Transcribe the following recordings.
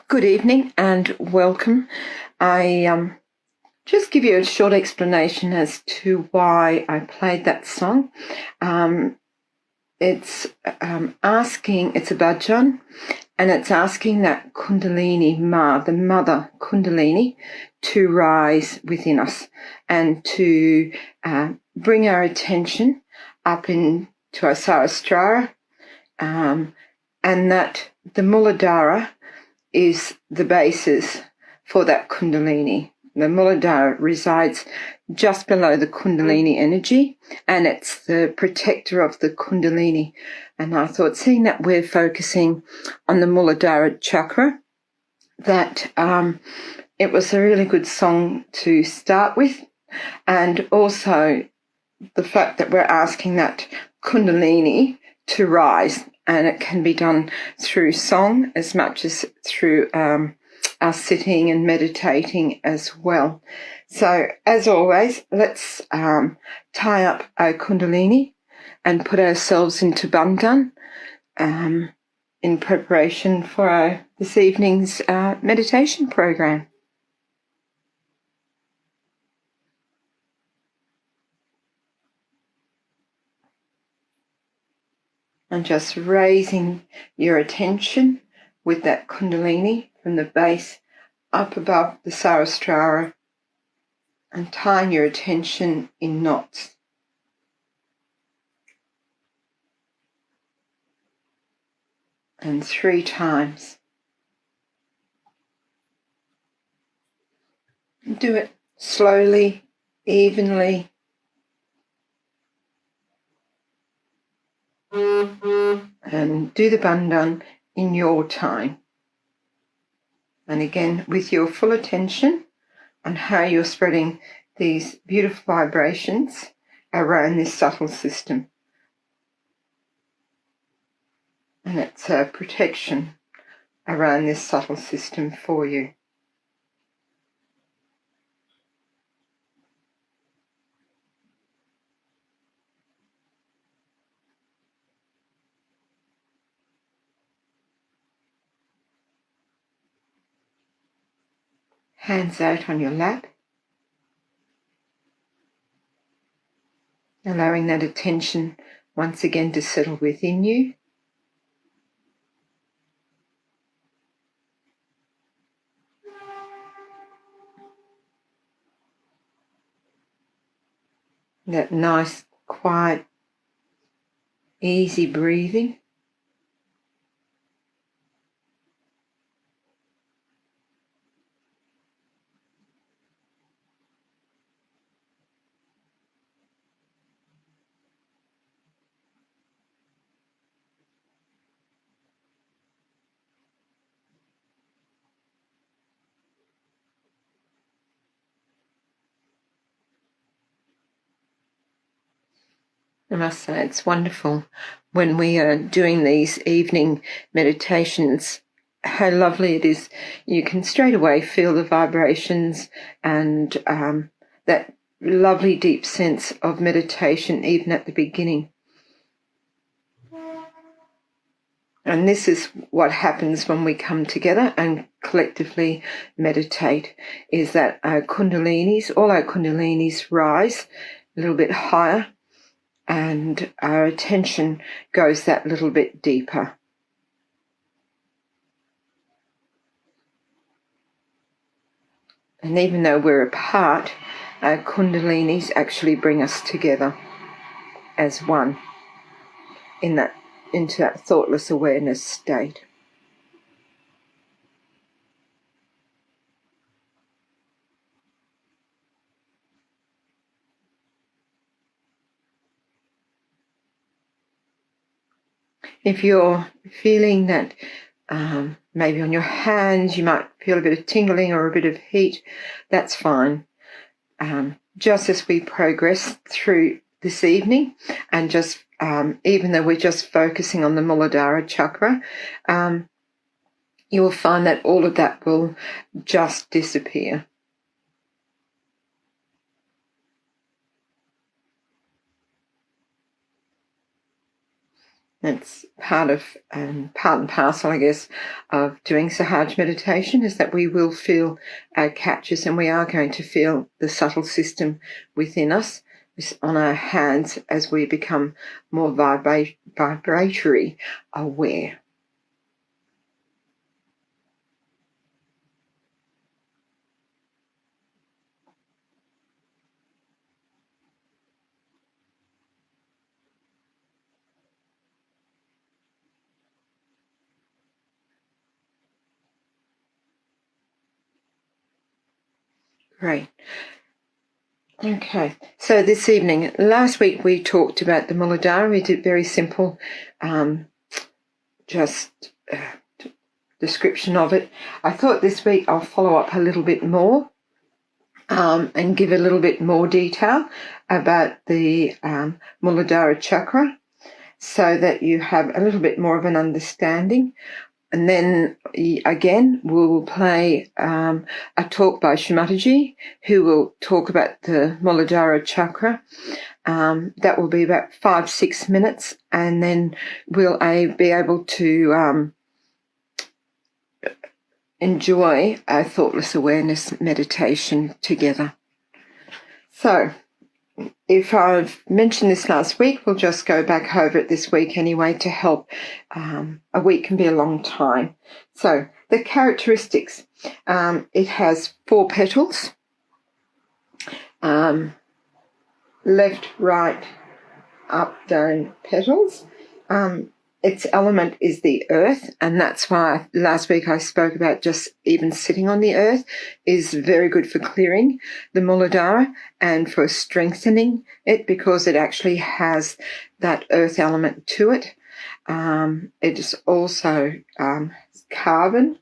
Good evening and welcome. I just give you a short explanation as to why I played that song. It's asking, it's a bhajan, and it's asking that Kundalini Ma, the mother Kundalini, to rise within us and to bring our attention up into our Sahasrara, and that the Mooladhara is the basis for that Kundalini. The Mooladhara resides just below the Kundalini energy, and it's the protector of the Kundalini. And I thought, seeing that we're focusing on the Mooladhara Chakra, that it was a really good song to start with, and also the fact that we're asking that Kundalini to rise, and it can be done through song as much as through our sitting and meditating as well. So, as always, let's tie up our Kundalini and put ourselves into Bandhan in preparation for this evening's meditation program. And just raising your attention with that Kundalini from the base up above the Sahasrara, and tying your attention in knots. And 3 times. Do it slowly, evenly. And do the bandhan in your time. And again, with your full attention on how you're spreading these beautiful vibrations around this subtle system. And it's a protection around this subtle system for you. Hands out on your lap, allowing that attention once again to settle within you. That nice, quiet, easy breathing. I must say, it's wonderful when we are doing these evening meditations, how lovely it is. You can straight away feel the vibrations and that lovely deep sense of meditation even at the beginning. And this is what happens when we come together and collectively meditate, is that all our kundalinis rise a little bit higher, and our attention goes that little bit deeper. And even though we're apart, our kundalinis actually bring us together as one into that thoughtless awareness state. If you're feeling that maybe on your hands you might feel a bit of tingling or a bit of heat, that's fine. Just as we progress through this evening, and just even though we're just focusing on the Mooladhara Chakra, you will find that all of that will just disappear. That's part and parcel, I guess, of doing Sahaja meditation, is that we will feel our catches, and we are going to feel the subtle system within us on our hands as we become more vibratory aware. Great. Okay, so this evening, last week we talked about the Mooladhara. We did very simple, description of it. I thought this week I'll follow up a little bit more and give a little bit more detail about the Mooladhara Chakra, so that you have a little bit more of an understanding. And then again, we'll play a talk by Shri Mataji, who will talk about the Mooladhara Chakra. That will be about 5-6 minutes, and then we'll be able to enjoy a thoughtless awareness meditation together. So, if I've mentioned this last week, we'll just go back over it this week anyway to help. A week can be a long time. So the characteristics, it has 4 petals, left, right, up, down petals. Its element is the earth, and that's why last week I spoke about just even sitting on the earth is very good for clearing the Mooladhara and for strengthening it, because it actually has that earth element to it. It is also carbon.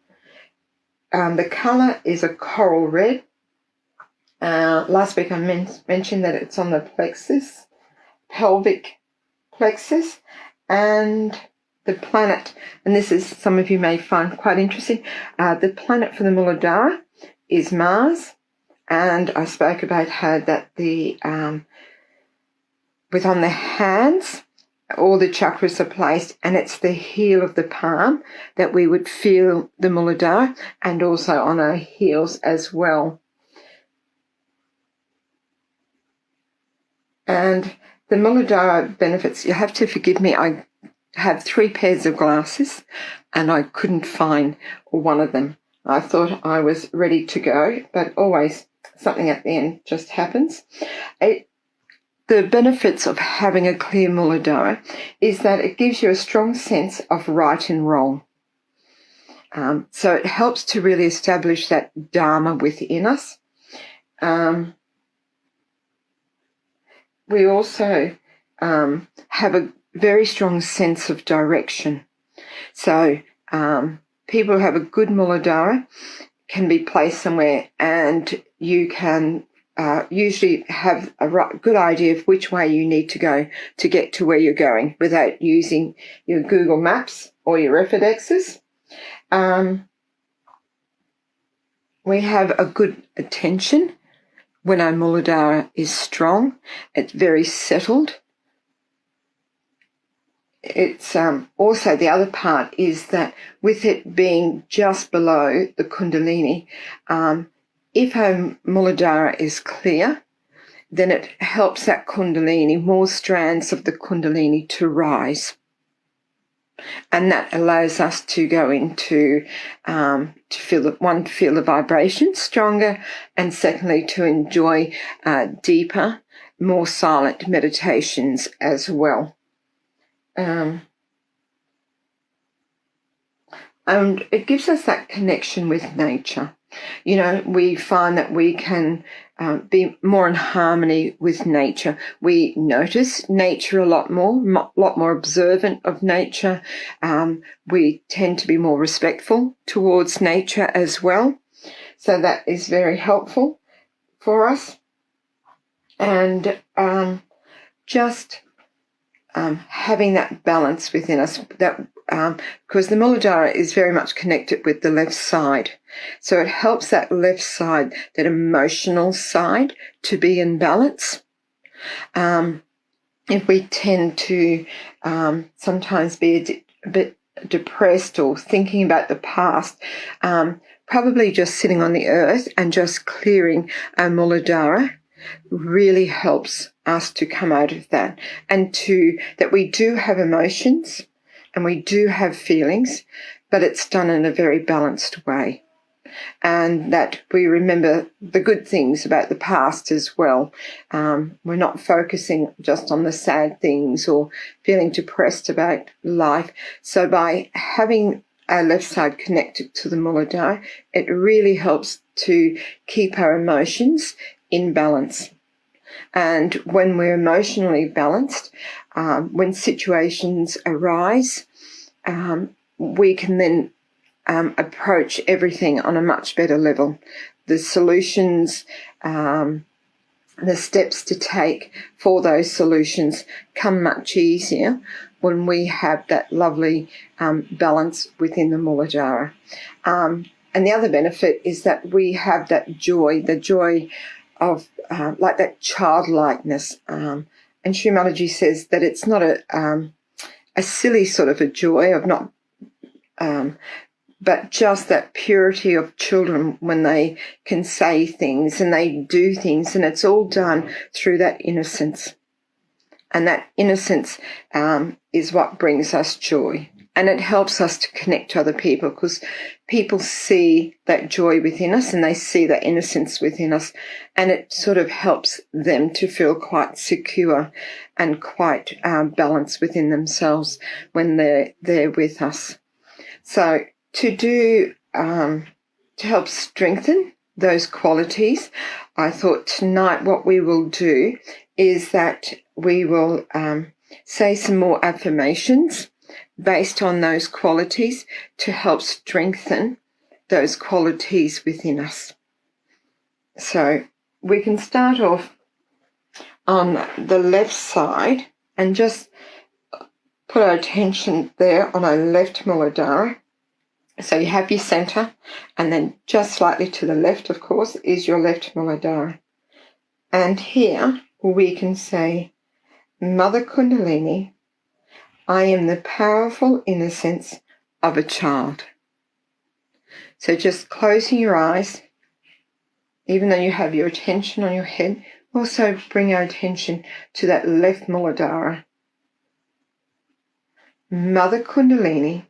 The colour is a coral red. Last week I mentioned that it's on the plexus, pelvic plexus, and the planet, and this is, some of you may find quite interesting, the planet for the Mooladhara is Mars, and I spoke about how that with on the hands, all the chakras are placed, and it's the heel of the palm that we would feel the Mooladhara, and also on our heels as well. And the Mooladhara benefits, you have to forgive me, I have 3 pairs of glasses and I couldn't find one of them. I thought I was ready to go, but always something at the end just happens. The benefits of having a clear Mooladhara is that it gives you a strong sense of right and wrong. So it helps to really establish that Dharma within us. We also have a very strong sense of direction. So people who have a good Mooladhara can be placed somewhere, and you can usually have a good idea of which way you need to go to get to where you're going without using your Google Maps or your Refidexes. We have a good attention when our Mooladhara is strong. It's very settled. It's also, the other part is that with it being just below the Kundalini, if our Mooladhara is clear, then it helps that Kundalini, more strands of the Kundalini to rise. And that allows us to go into, to feel the vibration stronger, and secondly, to enjoy deeper, more silent meditations as well. And it gives us that connection with nature. You know, we find that we can be more in harmony with nature. We notice nature a lot more observant of nature. We tend to be more respectful towards nature as well. So that is very helpful for us. And just having that balance within us, that because the Mooladhara is very much connected with the left side. So it helps that left side, that emotional side, to be in balance. And if we tend to sometimes be a bit depressed or thinking about the past, probably just sitting on the earth and just clearing our Mooladhara really helps us to come out of that, and that we do have emotions and we do have feelings, but it's done in a very balanced way. And that we remember the good things about the past as well. We're not focusing just on the sad things or feeling depressed about life. So by having our left side connected to the Mooladhara, it really helps to keep our emotions in balance. And when we're emotionally balanced, when situations arise, we can then approach everything on a much better level. The solutions, the steps to take for those solutions come much easier when we have that lovely balance within the Mooladhara. And the other benefit is that we have that joy, the joy of like that childlikeness. And Shri Mataji says that it's not a silly sort of a joy of not, but just that purity of children when they can say things and they do things, and it's all done through that innocence. And that innocence is what brings us joy. And it helps us to connect to other people, because people see that joy within us and they see that innocence within us, and it sort of helps them to feel quite secure and quite balanced within themselves when they're with us. So to help strengthen those qualities, I thought tonight what we will do is that we will say some more affirmations based on those qualities to help strengthen those qualities within us. So we can start off on the left side and just put our attention there on our left Mooladhara. So you have your center, and then just slightly to the left, of course, is your left Mooladhara. And here we can say, Mother Kundalini, I am the powerful innocence of a child. So just closing your eyes, even though you have your attention on your head, also bring our attention to that left Mooladhara. Mother Kundalini,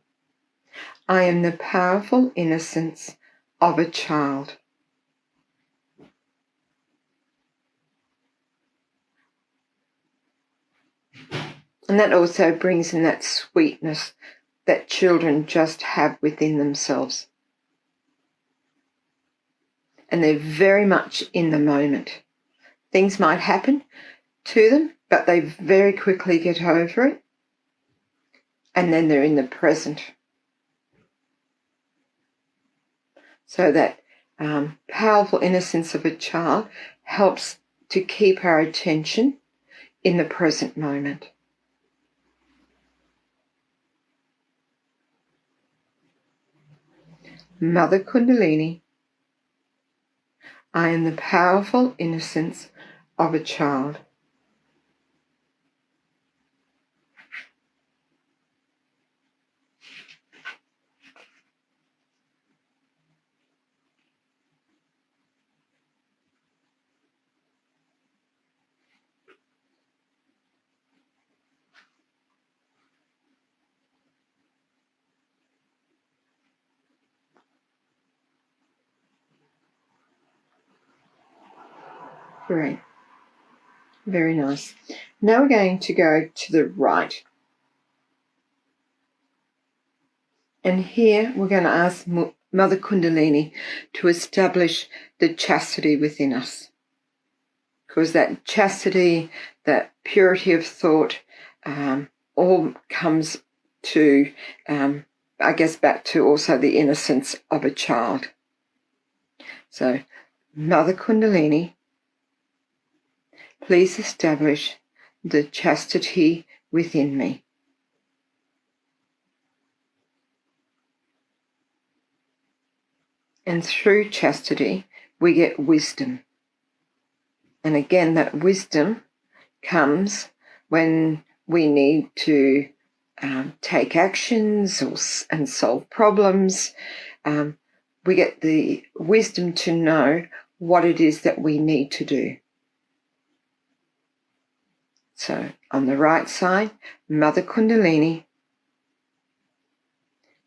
I am the powerful innocence of a child. And that also brings in that sweetness that children just have within themselves. And they're very much in the moment. Things might happen to them, but they very quickly get over it. And then they're in the present. So that powerful innocence of a child helps to keep our attention in the present moment. Mother Kundalini, I am the powerful innocence of a child. Great. Very nice. Now we're going to go to the right. And here we're going to ask Mother Kundalini to establish the chastity within us. Because that chastity, that purity of thought, all comes to, I guess, back to also the innocence of a child. So, Mother Kundalini, please establish the chastity within me. And through chastity, we get wisdom. And again, that wisdom comes when we need to take actions and solve problems. We get the wisdom to know what it is that we need to do. So on the right side, Mother Kundalini,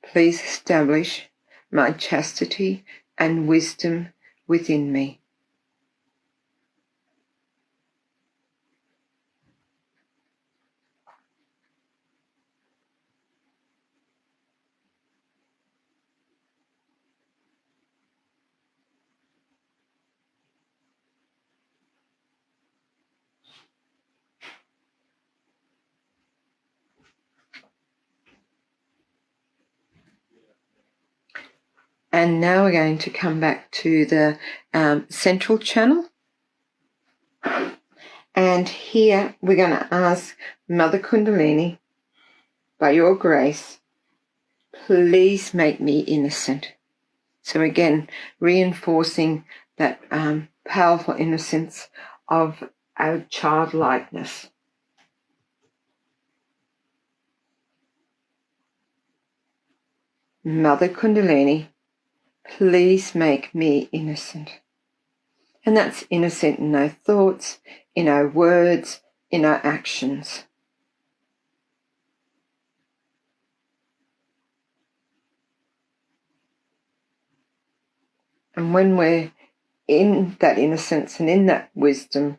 please establish my chastity and wisdom within me. And now we're going to come back to the central channel. And here we're going to ask Mother Kundalini, by your grace, please make me innocent. So again, reinforcing that powerful innocence of our childlikeness. Mother Kundalini, please make me innocent. And that's innocent in our thoughts, in our words, in our actions. And when we're in that innocence and in that wisdom,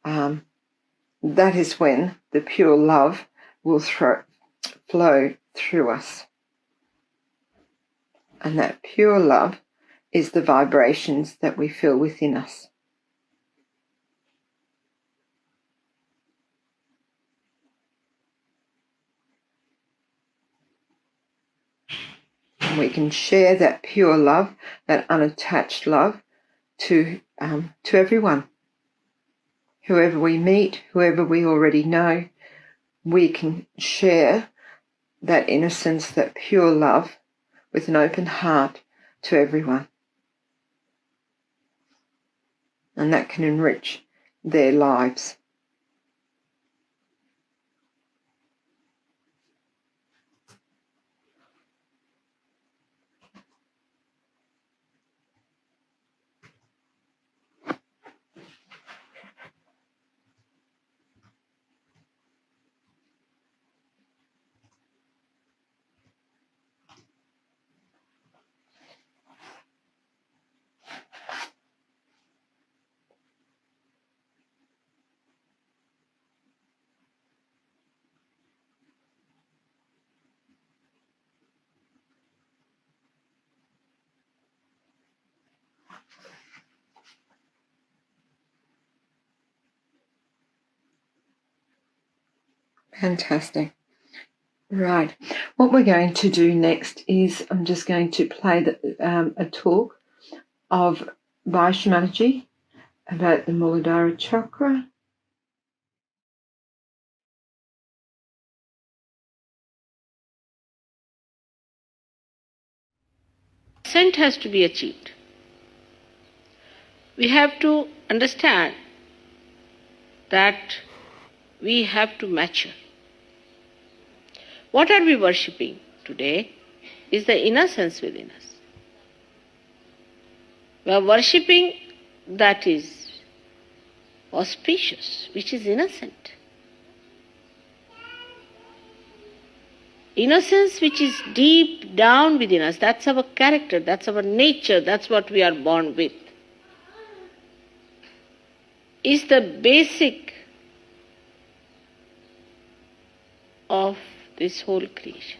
that is when the pure love will flow through us. And that pure love is the vibrations that we feel within us. And we can share that pure love, that unattached love, to everyone. Whoever we meet, whoever we already know, we can share that innocence, that pure love, with an open heart to everyone. And that can enrich their lives. Fantastic. Right. What we're going to do next is I'm just going to play a talk by Mataji about the Mooladhara Chakra. Ascent has to be achieved. We have to understand that we have to mature. What are we worshipping today is the innocence within us. We are worshipping that is auspicious, which is innocent. Innocence which is deep down within us, that's our character, that's our nature, that's what we are born with, is the basic of this whole creation,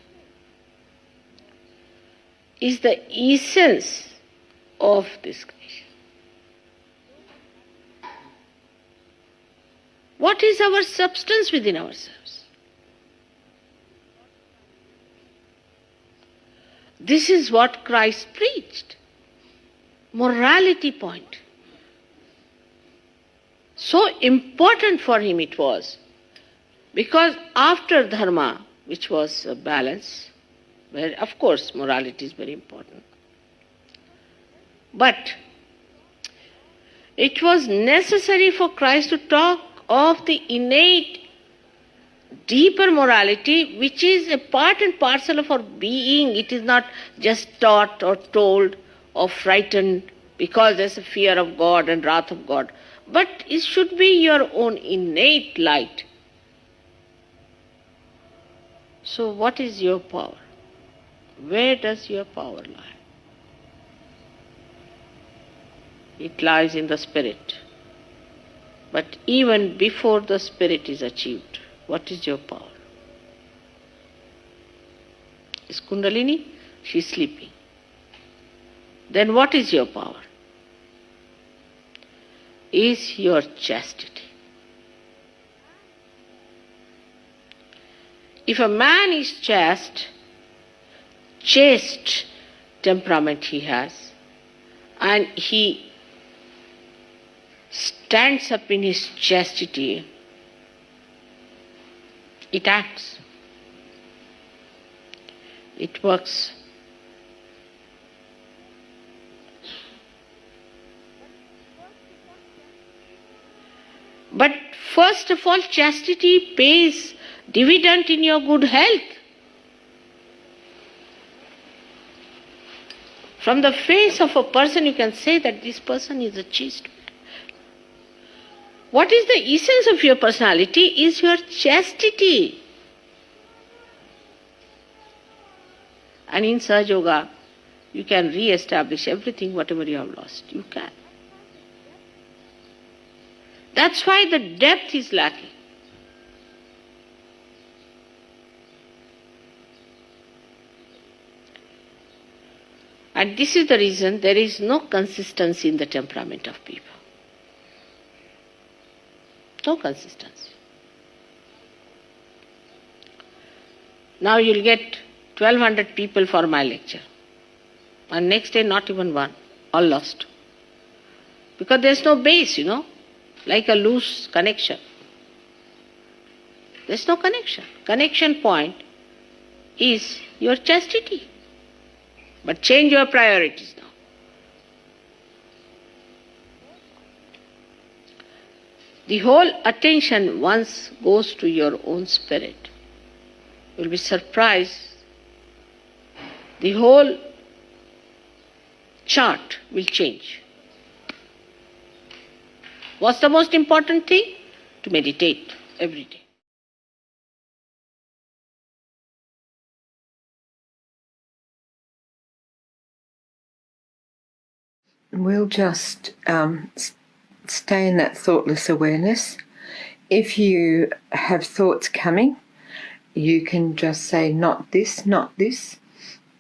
is the essence of this creation. What is our substance within ourselves? This is what Christ preached. Morality point. So important for him it was, because after dharma, which was a balance, where of course morality is very important, but it was necessary for Christ to talk of the innate deeper morality which is a part and parcel of our being. It is not just taught or told or frightened because there's a fear of God and wrath of God. But it should be your own innate light. So what is your power? Where does your power lie? It lies in the spirit. But even before the spirit is achieved, what is your power? Is Kundalini? She is sleeping. Then what is your power? Is your chastity. If a man is chaste temperament he has, and he stands up in his chastity, it acts. It works. But first of all, chastity pays dividend in your good health. From the face of a person, you can say that this person is a chaste man. What is the essence of your personality is your chastity. And in Sahaja Yoga, you can re-establish everything, whatever you have lost. You can. That's why the depth is lacking. And this is the reason there is no consistency in the temperament of people. No consistency. Now you'll get 1200 people for my lecture. And next day not even one. All lost. Because there's no base, like a loose connection. There's no connection. Connection point is your chastity. But change your priorities now. The whole attention once goes to your own spirit. You'll be surprised. The whole chart will change. What's the most important thing? To meditate every day. We'll just stay in that thoughtless awareness. If you have thoughts coming, you can just say, not this, not this.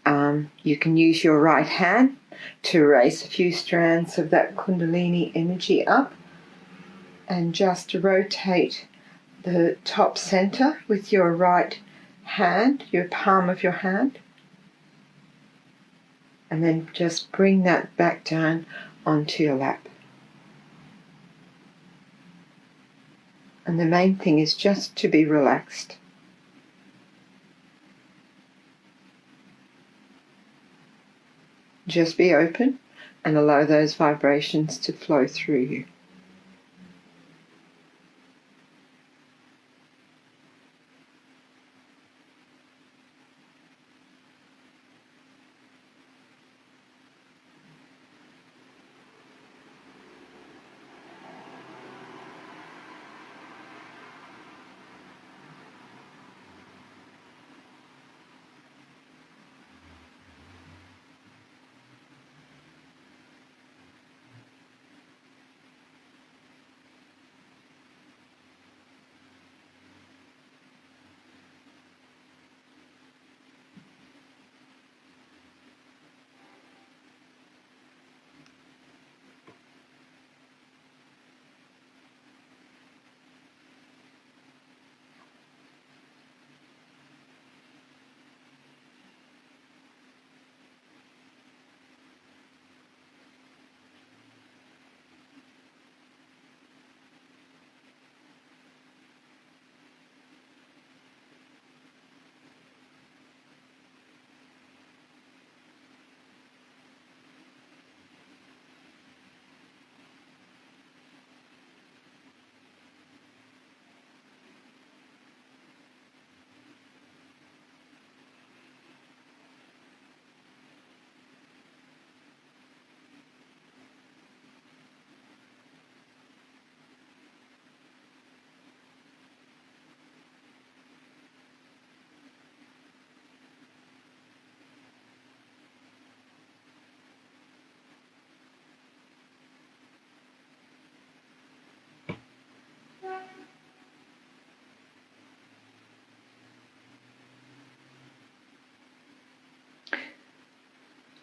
You can use your right hand to raise a few strands of that Kundalini energy up and just rotate the top center with your right hand, your palm of your hand. And then just bring that back down onto your lap. And the main thing is just to be relaxed. Just be open and allow those vibrations to flow through you.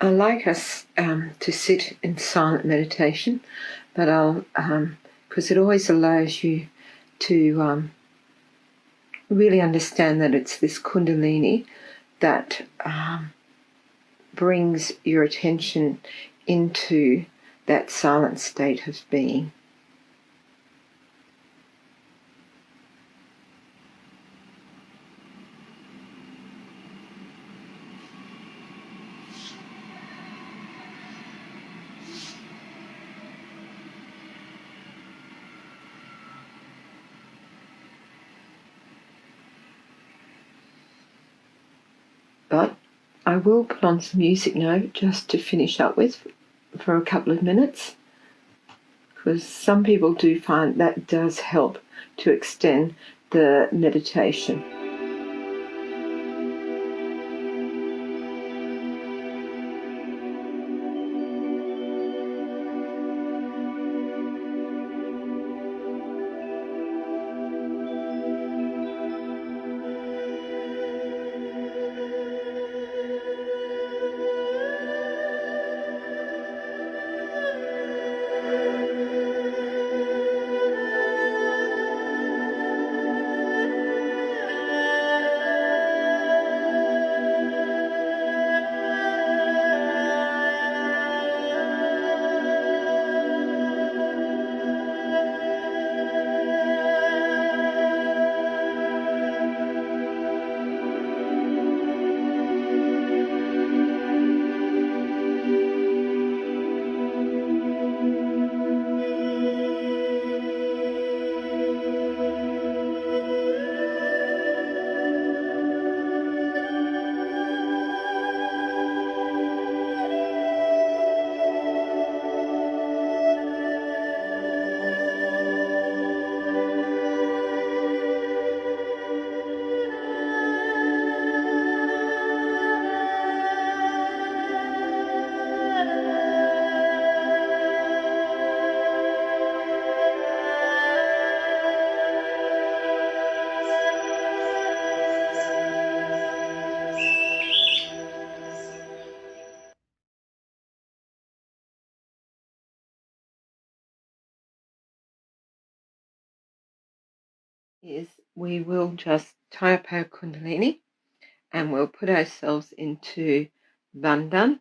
I like us to sit in silent meditation, but I'll because it always allows you to really understand that it's this Kundalini that brings your attention into that silent state of being. But I will put on some music now just to finish up with for a couple of minutes, because some people do find that does help to extend the meditation. Is we will just tie up our Kundalini and we'll put ourselves into Bandhan,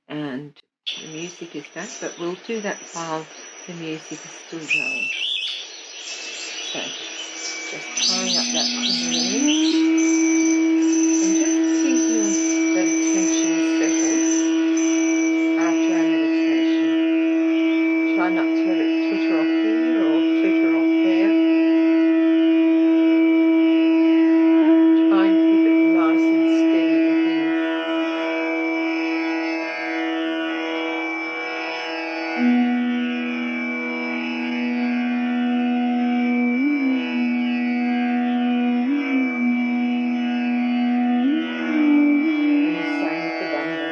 and the music is back, but we'll do that while the music is still going. So just tying up that Kundalini and just keeping that attention settled after our meditation. Try not to let it flitter off here or flitter off there. Try and keep it nice and steady within. And the same with the Bandhan.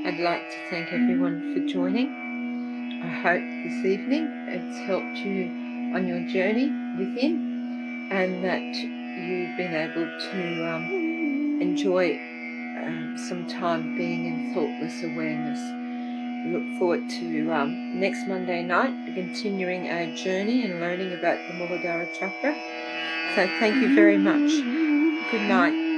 I'd like to thank everyone for joining. I hope this evening it's helped you on your journey within, and that you've been able to enjoy some time being in thoughtless awareness. We look forward to next Monday night, continuing our journey and learning about the Mooladhara Chakra. So thank you very much. Good night.